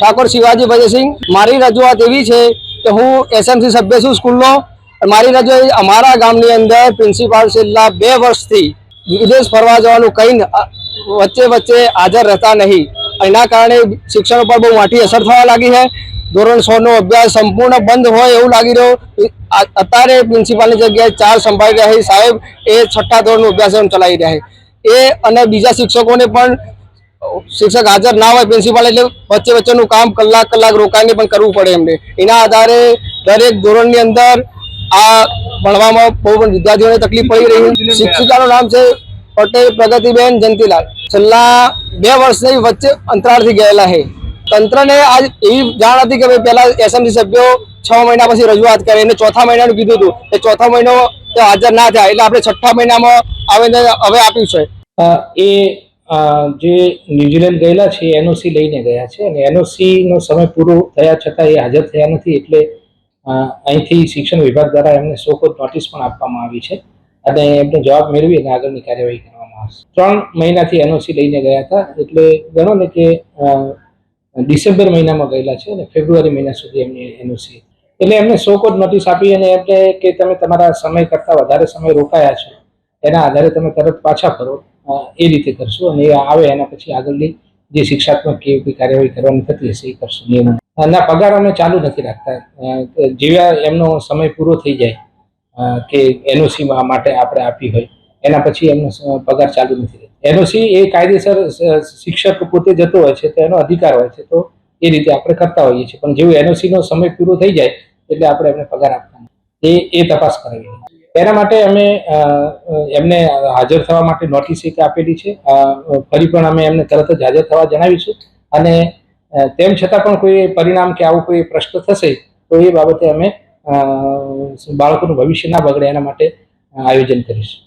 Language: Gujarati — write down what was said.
ઠાકોર શિવાજી ભજસિંહ। મારી રજૂઆત એવી છે કે હું એસએમસી સભ્ય છું સ્કૂલનો। મારી રજૂઆત અમારા ગામની અંદર પ્રિન્સિપાલ છેલ્લા 2 વર્ષથી વિદેશ ફરવા જવાનું કહીને વચ્ચે વચ્ચે હાજર રહેતા નહીં। એના કારણે શિક્ષણ પર બહુ મોટી અસર થવા લાગી છે। ધોરણ 6 નો અભ્યાસ સંપૂર્ણ બંધ હોય એવું લાગી રહ્યું। અત્યારે પ્રિન્સિપાલની જગ્યાએ 4 સંભાળી રહ્યા છે સાહેબ, એ 6ઠ્ઠા ધોરણનો અભ્યાસક્રમ ચલાવી રહ્યા છે। એ અને બીજા શિક્ષકોને પણ શિક્ષક હાજર ના હોય પ્રિન્સિપાલ એટલે વચ્ચે વચ્ચેનું કામ કલાક રોકાઈને પણ કરવું પડે એમને। એના આધારે દરેક ધોરણની અંદર આ ભણવામાં બહુ પણ વિદ્યાર્થીઓને તકલીફ પડી રહી છે। શિક્ષિકાનું નામ છે પટેલ પ્રગતિબેન જયંતીલાલ। છેલ્લા 2 વર્ષની વચ્ચે અંતરાળથી ગયેલા છે। તંત્રને આજ એવી જાણ હતી કે ભાઈ પહેલા એસએમસી સભ્યો 6 મહિના પછી રજૂઆત કરે, એને ચોથા મહિનાનું કીધું હતું કે ચોથા મહિનો હાજર ના થાય એટલે આપણે 6ઠ્ઠા મહિનામાં આવેદન હવે આપ્યું છે। એ જે ન્યુઝીલેન્ડ ગયેલા છે એનઓસી લઈને ગયા છે અને એનઓસી નો સમય પૂરો થયા છતાં એ હાજર થયા નથી, એટલે અહીંથી શિક્ષણ વિભાગ દ્વારા એમને શોકોઝ નોટિસ પણ આપવામાં આવી છે અને એમનો જવાબ મેળવી અને આગળની કાર્યવાહી કરવામાં આવશે। 3 મહિનાથી એનઓસી લઈને ગયા હતા, એટલે ગણો ને કે ડિસેમ્બર મહિનામાં ગયેલા છે અને ફેબ્રુઆરી મહિના સુધી એમની એનઓસી, એટલે એમને શોકોઝ નોટિસ આપી અને એમને કે તમે તમારા સમય કરતાં વધારે સમય રોકાયા છો એના આધારે તમે તરત પાછા ફરો, એ રીતે કરશું અને એ આવે એના પછી આગળની જે શિક્ષાત્મક કે કાર્યવાહી કરવાની થતી હશે એ કરશું। નિયમો ના પગાર અમે ચાલુ નથી રાખતા, જેવા એમનો સમય પૂરો થઈ જાય કે એનઓસી માટે આપણે આપી હોય એના પછી એમનો પગાર ચાલુ નથી રહેતો। એનઓસી એ કાયદેસર શિક્ષક પોતે જતો હોય છે તો એનો અધિકાર હોય છે, તો એ રીતે આપણે કરતા હોઈએ છીએ, પણ જેવું એનઓસી નો સમય પૂરો થઈ જાય એટલે આપણે એમને પગાર આપવાનો એ તપાસ કરાવી। એના માટે અમે એમને હાજર થવા માટે નોટિસ એક આપેલી છે। ફરી પણ અમે એમને તરત જ હાજર થવા જણાવીશું અને તેમ છતાં પણ કોઈ પરિણામ કે આવું કોઈ પ્રશ્ન થશે તો એ બાબતે અમે બાળકોનું ભવિષ્ય ના બગડે એના માટે આયોજન કરીશું।